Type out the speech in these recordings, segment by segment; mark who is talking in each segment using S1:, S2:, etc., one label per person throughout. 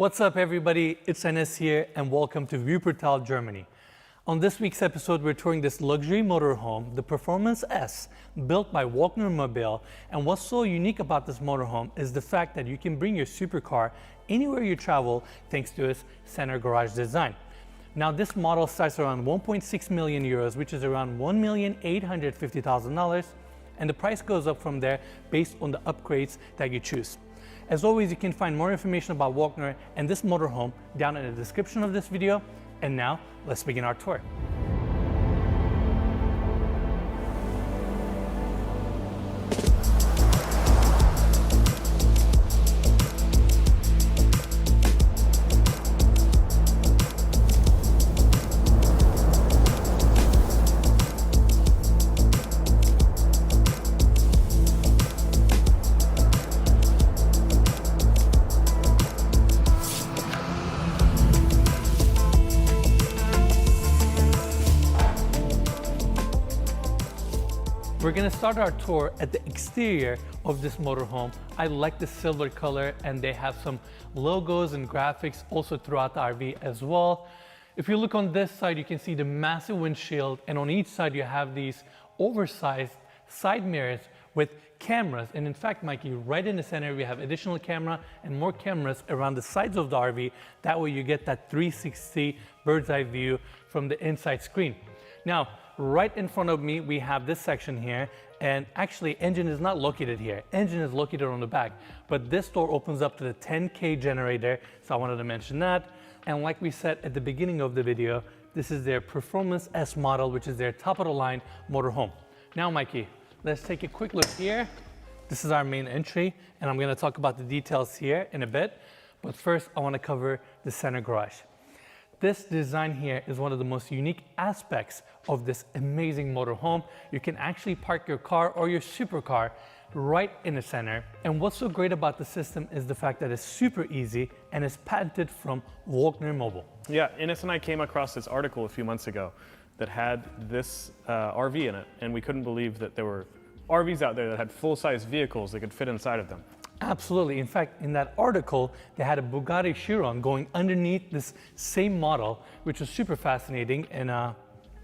S1: What's up everybody, it's Enes here and welcome to Wuppertal, Germany. On this week's episode, we're touring this luxury motorhome, the Performance S, built by Volkner Mobil. And what's so unique about this motorhome is the fact that you can bring your supercar anywhere you travel thanks to its center garage design. Now this model starts around 1.6 million euros, which is around $1,850,000, and the price goes up from there based on the upgrades that you choose. As always, you can find more information about Volkner and this motorhome down in the description of this video. And now, let's begin our tour. We're gonna start our tour at the exterior of this motorhome. I like the silver color, and they have some logos and graphics also throughout the RV as well. If you look on this side, you can see the massive windshield, and on each side you have these oversized side mirrors with cameras. And in fact, Mikey, right in the center we have additional camera and more cameras around the sides of the RV. That way you get that 360 bird's eye view from the inside screen. Now, right in front of me, we have this section here, and actually engine is not located here. Engine is located on the back, but this door opens up to the 10K generator, so I wanted to mention that. And like we said at the beginning of the video, this is their Performance S model, which is their top of the line motorhome. Now, Mikey, let's take a quick look here. This is our main entry, and I'm gonna talk about the details here in a bit. But first, I wanna cover the center garage. This design here is one of the most unique aspects of this amazing motorhome. You can actually park your car or your supercar right in the center. And what's so great about the system is the fact that it's super easy and it's patented from Volkner Mobil.
S2: Yeah, Enes and I came across this article a few months ago that had this RV in it, and we couldn't believe that there were RVs out there that had full-size vehicles that could fit inside of them.
S1: Absolutely. In fact, in that article, they had a Bugatti Chiron going underneath this same model, which was super fascinating. And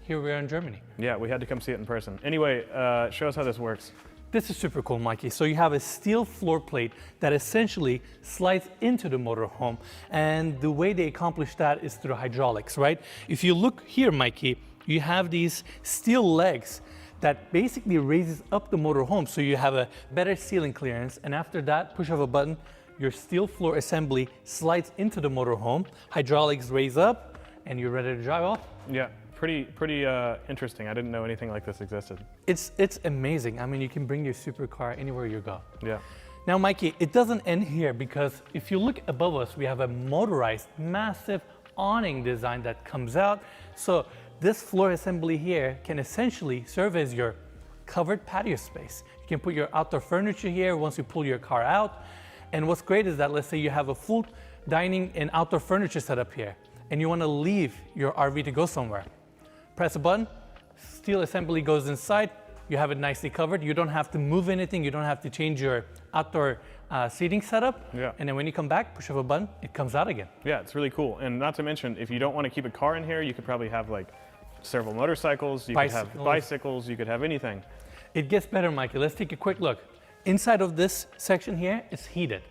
S1: here we are in Germany.
S2: Yeah, we had to come see it in person. Anyway, show us how this works.
S1: This is super cool, Mikey. So you have a steel floor plate that essentially slides into the motorhome. And the way they accomplish that is through hydraulics, right? If you look here, Mikey, you have these steel legs that basically raises up the motorhome, so you have a better ceiling clearance. And after that, push of a button, your steel floor assembly slides into the motorhome, hydraulics raise up, and you're ready to drive off.
S2: Yeah, pretty interesting. I didn't know anything like this existed.
S1: It's amazing. I mean, you can bring your supercar anywhere you go.
S2: Yeah.
S1: Now, Mikey, it doesn't end here, because if you look above us, we have a motorized, massive awning design that comes out. So this floor assembly here can essentially serve as your covered patio space. You can put your outdoor furniture here once you pull your car out. And what's great is that, let's say you have a full dining and outdoor furniture setup here, and you want to leave your RV to go somewhere. Press a button, steel assembly goes inside, you have it nicely covered. You don't have to move anything, you don't have to change your outdoor seating setup.
S2: Yeah.
S1: And then when you come back, push of a button, it comes out again.
S2: Yeah, it's really cool. And not to mention, if you don't want to keep a car in here, you could probably have like several motorcycles, you could have bicycles, you could have anything.
S1: It gets better, Mikey. Let's take a quick look. Inside of this section here, it's heated.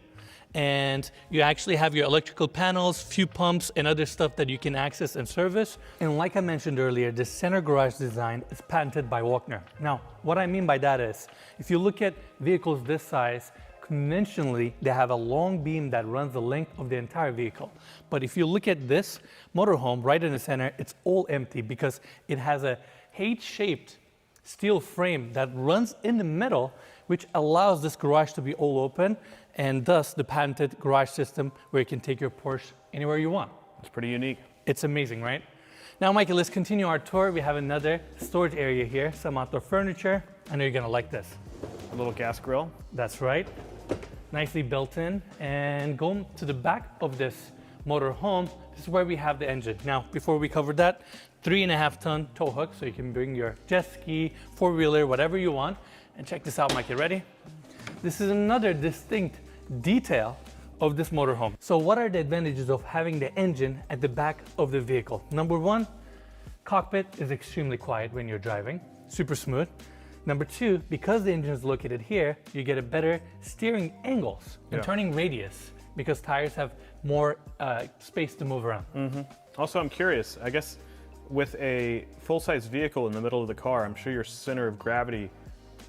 S1: And you actually have your electrical panels, fuel pumps, and other stuff that you can access and service. And like I mentioned earlier, the center garage design is patented by Volkner. Now, what I mean by that is, if you look at vehicles this size, conventionally, they have a long beam that runs the length of the entire vehicle. But if you look at this motorhome right in the center, it's all empty because it has a H-shaped steel frame that runs in the middle, which allows this garage to be all open, and thus the patented garage system where you can take your Porsche anywhere you want.
S2: It's pretty unique.
S1: It's amazing, right? Now, Mikey, let's continue our tour. We have another storage area here, some outdoor furniture. I know you're gonna like this.
S2: A little gas grill.
S1: That's right. Nicely built in. And going to the back of this motorhome, this is where we have the engine. Now, before we cover that, 3.5-ton tow hook, so you can bring your jet ski, four-wheeler, whatever you want. And check this out, Mike, you ready? This is another distinct detail of this motorhome. So what are the advantages of having the engine at the back of the vehicle? Number one, cockpit is extremely quiet when you're driving, super smooth. Number two, because the engine is located here, you get a better steering angles and turning radius because tires have more space to move around.
S2: Also, I'm curious, I guess with a full-size vehicle in the middle of the car, I'm sure your center of gravity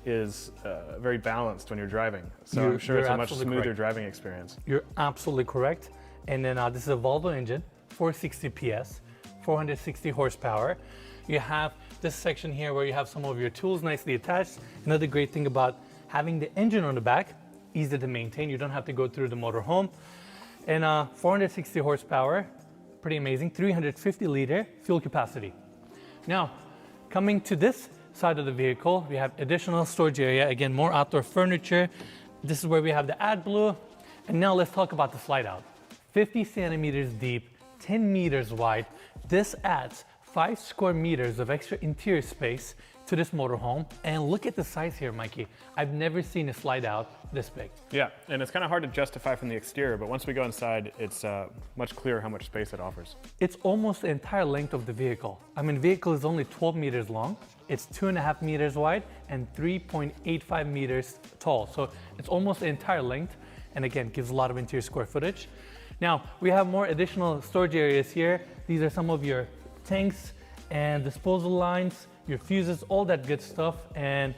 S2: is very balanced when you're driving. So I'm sure it's a much smoother driving experience.
S1: You're absolutely correct. And then this is a Volvo engine, 460 PS, 460 horsepower. You have this section here where you have some of your tools nicely attached. Another great thing about having the engine on the back, easy to maintain. You don't have to go through the motorhome. And 460 horsepower, pretty amazing, 350 liter fuel capacity. Now, coming to this side of the vehicle, we have additional storage area. Again, more outdoor furniture. This is where we have the AdBlue. And now let's talk about the slide out. 50 centimeters deep, 10 meters wide. This adds 5 square meters of extra interior space to this motorhome. And look at the size here, Mikey. I've never seen a slide out this big.
S2: Yeah, and it's kind of hard to justify from the exterior, but once we go inside, it's much clearer how much space it offers.
S1: It's almost the entire length of the vehicle. I mean, the vehicle is only 12 meters long. It's 2.5 meters wide and 3.85 meters tall. So it's almost the entire length. And again, gives a lot of interior square footage. Now, we have more additional storage areas here. These are some of your tanks and disposal lines, your fuses, all that good stuff. And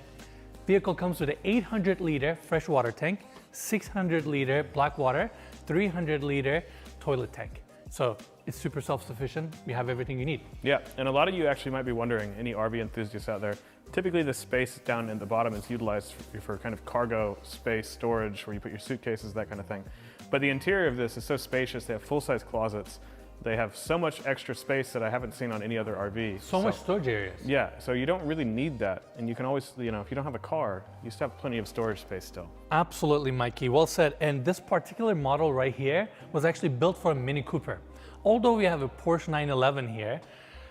S1: vehicle comes with an 800 liter freshwater tank, 600 liter black water, 300 liter toilet tank. So it's super self-sufficient. You have everything you need.
S2: Yeah, and a lot of you actually might be wondering, any RV enthusiasts out there, typically the space down at the bottom is utilized for kind of cargo space storage where you put your suitcases, that kind of thing. But the interior of this is so spacious. They have full-size closets. They have so much extra space that I haven't seen on any other RV.
S1: So much storage areas.
S2: Yeah, so you don't really need that. And you can always, if you don't have a car, you still have plenty of storage space still.
S1: Absolutely, Mikey, well said. And this particular model right here was actually built for a Mini Cooper. Although we have a Porsche 911 here,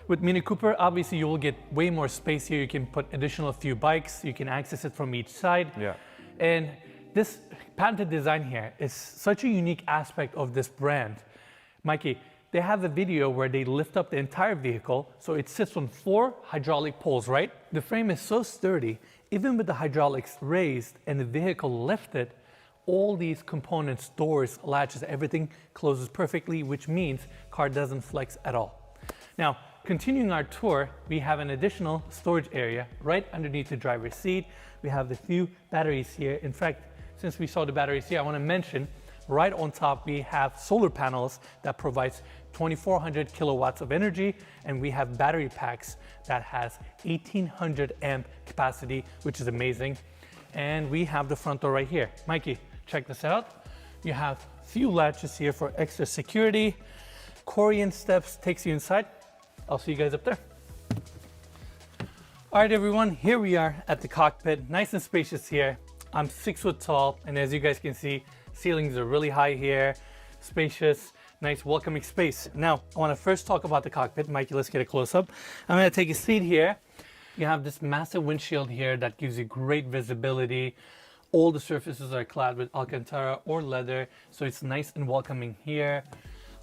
S1: with Mini Cooper, obviously you will get way more space here. You can put additional few bikes. You can access it from each side.
S2: Yeah.
S1: And this patented design here is such a unique aspect of this brand. Mikey, they have a video where they lift up the entire vehicle. So it sits on 4 hydraulic poles, right? The frame is so sturdy, even with the hydraulics raised and the vehicle lifted, all these components, doors, latches, everything closes perfectly, which means car doesn't flex at all. Now, continuing our tour, we have an additional storage area right underneath the driver's seat. We have the few batteries here. In fact, since we saw the batteries here, I want to mention right on top we have solar panels that provides 2,400 kilowatts of energy, and we have battery packs that has 1,800 amp capacity, which is amazing. And we have the front door right here. Mikey, check this out. You have few latches here for extra security. Corian steps takes you inside. I'll see you guys up there. All right, everyone, here we are at the cockpit. Nice and spacious here. I'm 6 foot tall, and as you guys can see, ceilings are really high here. Spacious, nice, welcoming space. Now, I want to first talk about the cockpit. Mikey, let's get a close up. I'm going to take a seat here. You have this massive windshield here that gives you great visibility. All the surfaces are clad with Alcantara or leather, so it's nice and welcoming here.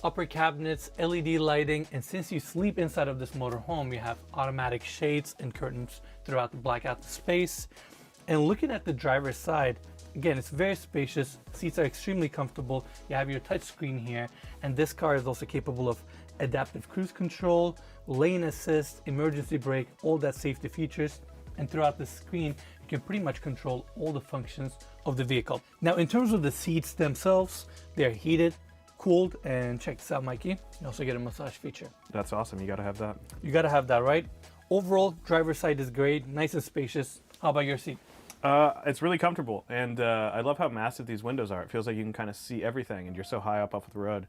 S1: Upper cabinets, LED lighting, and since you sleep inside of this motorhome, you have automatic shades and curtains throughout the blackout space. And looking at the driver's side, again, it's very spacious. Seats are extremely comfortable. You have your touch screen here, and this car is also capable of adaptive cruise control, lane assist, emergency brake, all that safety features. And throughout the screen, you can pretty much control all the functions of the vehicle. Now, in terms of the seats themselves, they're heated, cooled, and check this out, Mikey. You also get a massage feature.
S2: That's awesome. You got to have that.
S1: You got to have that, right? Overall, driver's side is great, nice and spacious. How about your seat?
S2: It's really comfortable, and I love how massive these windows are. It feels like you can kind of see everything, and you're so high up off the road.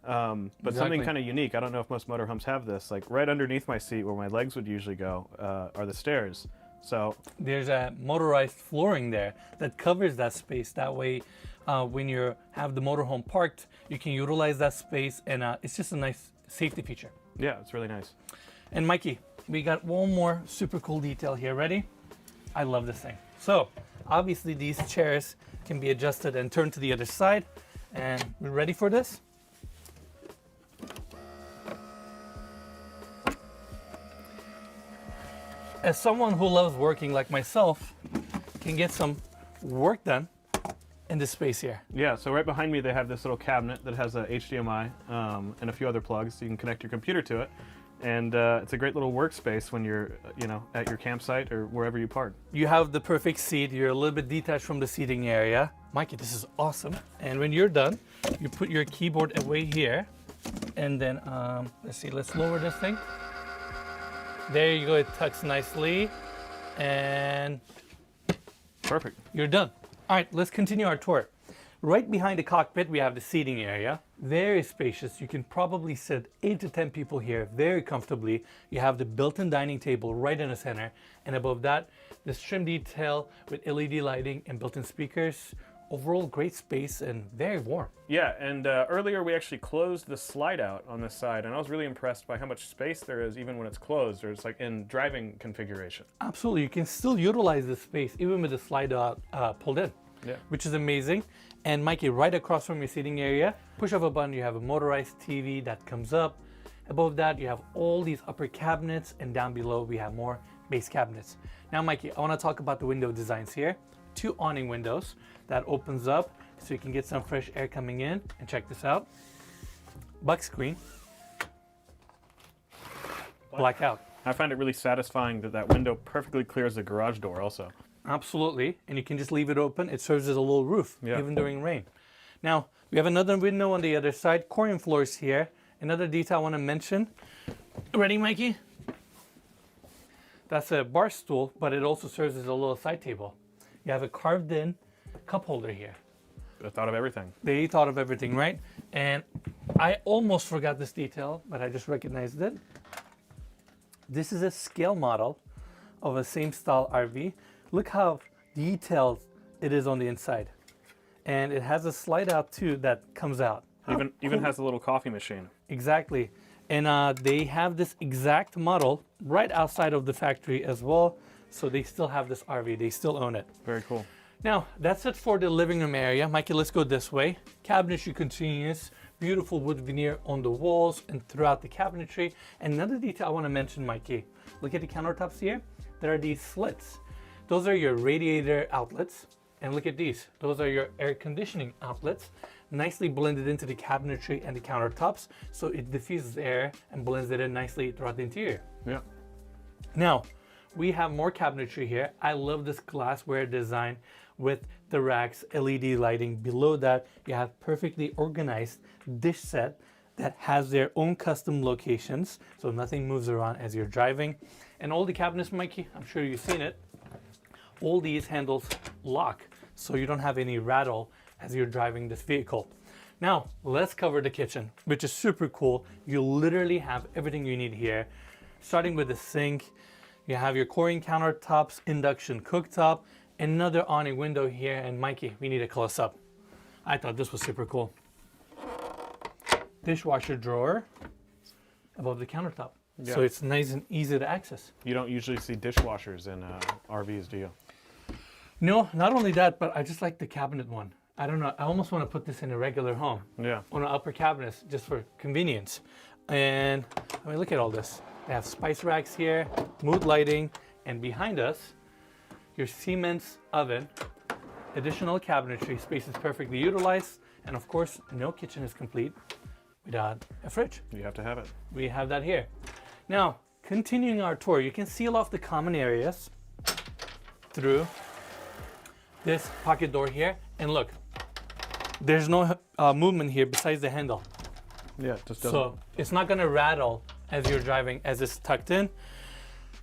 S2: But something kind of unique, I don't know if most motorhomes have this, like right underneath my seat where my legs would usually go are the stairs. So
S1: there's a motorized flooring there that covers that space. That way, when you have the motorhome parked, you can utilize that space, and it's just a nice safety feature.
S2: Yeah, it's really nice.
S1: And Mikey, we got one more super cool detail here. Ready? I love this thing. So obviously these chairs can be adjusted and turned to the other side. And we're ready for this? As someone who loves working like myself, can get some work done in this space here.
S2: Yeah, so right behind me they have this little cabinet that has a HDMI and a few other plugs, so you can connect your computer to it. And it's a great little workspace when you're, at your campsite or wherever you park.
S1: You have the perfect seat. You're a little bit detached from the seating area. Mikey, this is awesome. And when you're done, you put your keyboard away here. And then, let's lower this thing. There you go, it tucks nicely. And
S2: Perfect.
S1: you're done. All right, let's continue our tour. Right behind the cockpit, we have the seating area. Very spacious. You can probably sit 8 to 10 people here very comfortably. You have the built-in dining table right in the center. And above that, this trim detail with LED lighting and built-in speakers. Overall, great space and very warm.
S2: Yeah, and earlier we actually closed the slide out on this side, and I was really impressed by how much space there is even when it's closed, or it's like in driving configuration.
S1: Absolutely, you can still utilize this space even with the slide out pulled in,
S2: Yeah.
S1: which is amazing. And Mikey, right across from your seating area, push of a button, you have a motorized TV that comes up. Above that, you have all these upper cabinets, and down below we have more base cabinets. Now, Mikey, I want to talk about the window designs here. 2 awning windows that opens up so you can get some fresh air coming in. And check this out. Buck screen. Blackout.
S2: I find it really satisfying that that window perfectly clears the garage door also.
S1: Absolutely. And you can just leave it open. It serves as a little roof,
S2: Yeah.
S1: even during rain. Now, we have another window on the other side. Corian floors here. Another detail I want to mention. Ready, Mikey? That's a bar stool, but it also serves as a little side table. You have a carved in cup holder here.
S2: I thought of everything.
S1: They thought of everything, right? And I almost forgot this detail, but I just recognized it. This is a scale model of a same style RV. Look how detailed it is on the inside. And it has a slide out too that comes out.
S2: Even has a little coffee machine.
S1: Exactly. And they have this exact model right outside of the factory as well. So they still have this RV, they still own it.
S2: Very cool.
S1: Now, that's it for the living room area. Mikey, let's go this way. Cabinetry continues. Beautiful wood veneer on the walls and throughout the cabinetry. And another detail I want to mention, Mikey. Look at the countertops here. There are these slits. Those are your radiator outlets. And look at these. Those are your air conditioning outlets. Nicely blended into the cabinetry and the countertops. So it diffuses air and blends it in nicely throughout the interior.
S2: Yeah.
S1: Now, we have more cabinetry here. I love this glassware design with the racks, LED lighting. Below that, you have perfectly organized dish set that has their own custom locations, so nothing moves around as you're driving. And all the cabinets, Mikey, I'm sure you've seen it, all these handles lock, so you don't have any rattle as you're driving this vehicle. Now, let's cover the kitchen, which is super cool. You literally have everything you need here, starting with the sink. You have your Corian countertops, induction cooktop, another awning window here, and Mikey, we need a close-up. I thought this was super cool. Dishwasher drawer above the countertop.
S2: Yeah.
S1: So it's nice and easy to access.
S2: You don't usually see dishwashers in RVs, do you?
S1: No, not only that, but I just like the cabinet one. I don't know, I almost want to put this in a regular home.
S2: Yeah.
S1: On the upper cabinets, just for convenience. And I mean, look at all this. They have spice racks here, mood lighting, and behind us, your Siemens oven, additional cabinetry, space is perfectly utilized, and of course, no kitchen is complete without a fridge.
S2: You have to have it.
S1: We have that here. Now, continuing our tour, you can seal off the common areas through this pocket door here, and look, there's no movement here besides the handle.
S2: Yeah, it just doesn't.
S1: So it's not gonna rattle as you're driving as it's tucked in.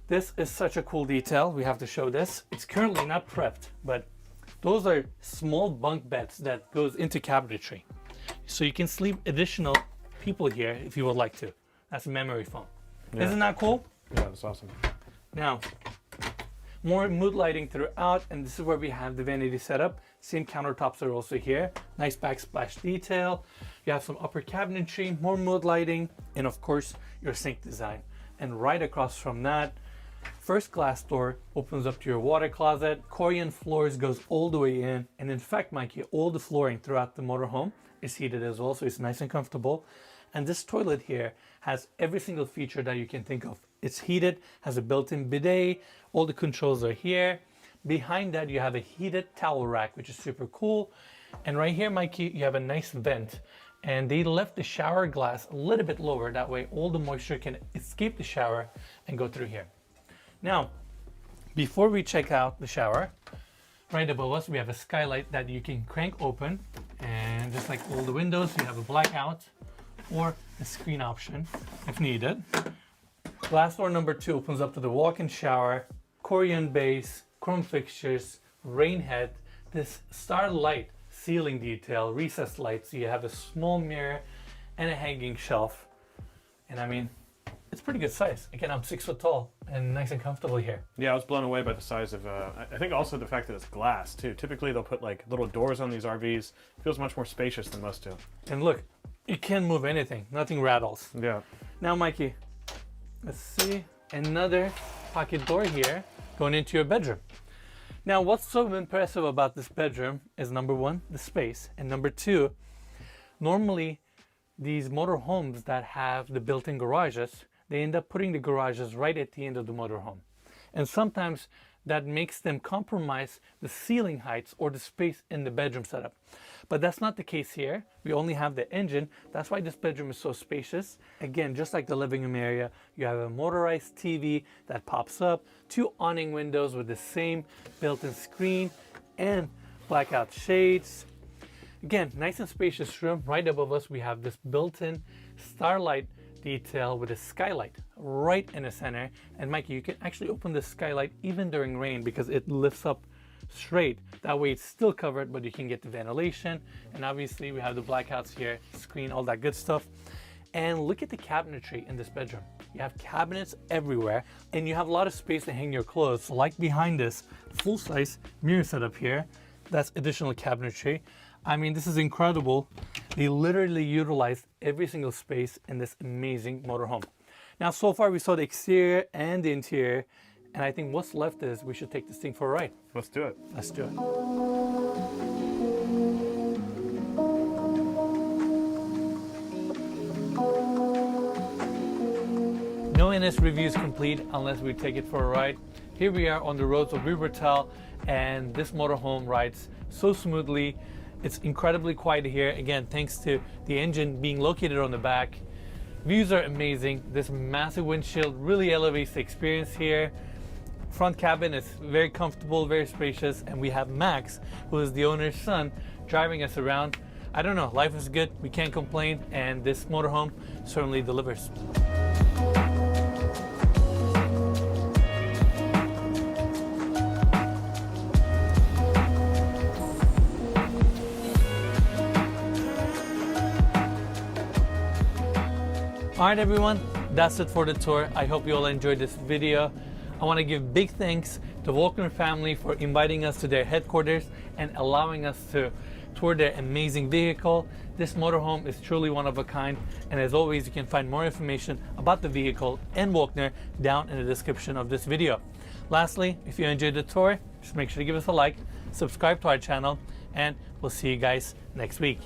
S1: This is such a cool detail. We have to show this. It's currently not prepped, but those are small bunk beds that goes into cabinetry. So you can sleep additional people here if you would like to. That's a memory foam.
S2: Yeah.
S1: Isn't that cool?
S2: Yeah, that's awesome.
S1: Now, more mood lighting throughout, and this is where we have the vanity setup. Same countertops are also here. Nice backsplash detail. You have some upper cabinetry, more mood lighting, and of course, your sink design. And right across from that, first glass door opens up to your water closet. Corian floors goes all the way in. And in fact, Mikey, all the flooring throughout the motorhome is heated as well, so it's nice and comfortable. And this toilet here has every single feature that you can think of. It's heated, has a built-in bidet, all the controls are here. Behind that, you have a heated towel rack, which is super cool. And right here, Mikey, you have a nice vent. And they left the shower glass a little bit lower. That way, all the moisture can escape the shower and go through here. Now, before we check out the shower, right above us, we have a skylight that you can crank open. And just like all the windows, you have a blackout or a screen option if needed. Glass door number 2 opens up to the walk-in shower, Corian base, chrome fixtures, rain head, this starlight ceiling detail, recessed light, so you have a small mirror and a hanging shelf. And I mean, it's pretty good size. Again, I'm 6 foot tall and nice and comfortable here.
S2: Yeah, I was blown away by the size of, I think also the fact that it's glass too. Typically they'll put like little doors on these RVs. It feels much more spacious than most do.
S1: And look, you can't move anything, nothing rattles.
S2: Yeah.
S1: Now, Mikey, let's see, another pocket door here going into your bedroom. Now, what's so impressive about this bedroom is number 1, the space, and number 2, normally these motorhomes that have the built-in garages, they end up putting the garages right at the end of the motorhome. And sometimes that makes them compromise the ceiling heights or the space in the bedroom setup. But that's not the case here. We only have the engine. That's why this bedroom is so spacious. Again, just like the living room area, you have a motorized TV that pops up, 2 awning windows with the same built-in screen and blackout shades. Again, nice and spacious room. Right above us, we have this built-in starlight detail with a skylight right in the center. And Mikey, you can actually open the skylight even during rain because it lifts up straight. That way it's still covered, but you can get the ventilation. And obviously we have the blackouts here, screen, all that good stuff. And look at the cabinetry in this bedroom. You have cabinets everywhere and you have a lot of space to hang your clothes. Like behind this full-size mirror setup here, that's additional cabinetry. I mean, this is incredible. They literally utilized every single space in this amazing motorhome. Now, so far we saw the exterior and the interior, and I think what's left is we should take this thing for a ride.
S2: Let's do it.
S1: Let's do it. No NS review is complete unless we take it for a ride. Here we are on the roads of Wuppertal, and this motorhome rides so smoothly. It's incredibly quiet here, again, thanks to the engine being located on the back. Views are amazing. This massive windshield really elevates the experience here. Front cabin is very comfortable, very spacious, and we have Max, who is the owner's son, driving us around. I don't know, life is good, we can't complain, and this motorhome certainly delivers. Alright everyone, that's it for the tour. I hope you all enjoyed this video. I want to give big thanks to Volkner family for inviting us to their headquarters and allowing us to tour their amazing vehicle. This motorhome is truly one of a kind, and as always, you can find more information about the vehicle and Volkner down in the description of this video. Lastly, if you enjoyed the tour, just make sure to give us a like, subscribe to our channel, and we'll see you guys next week.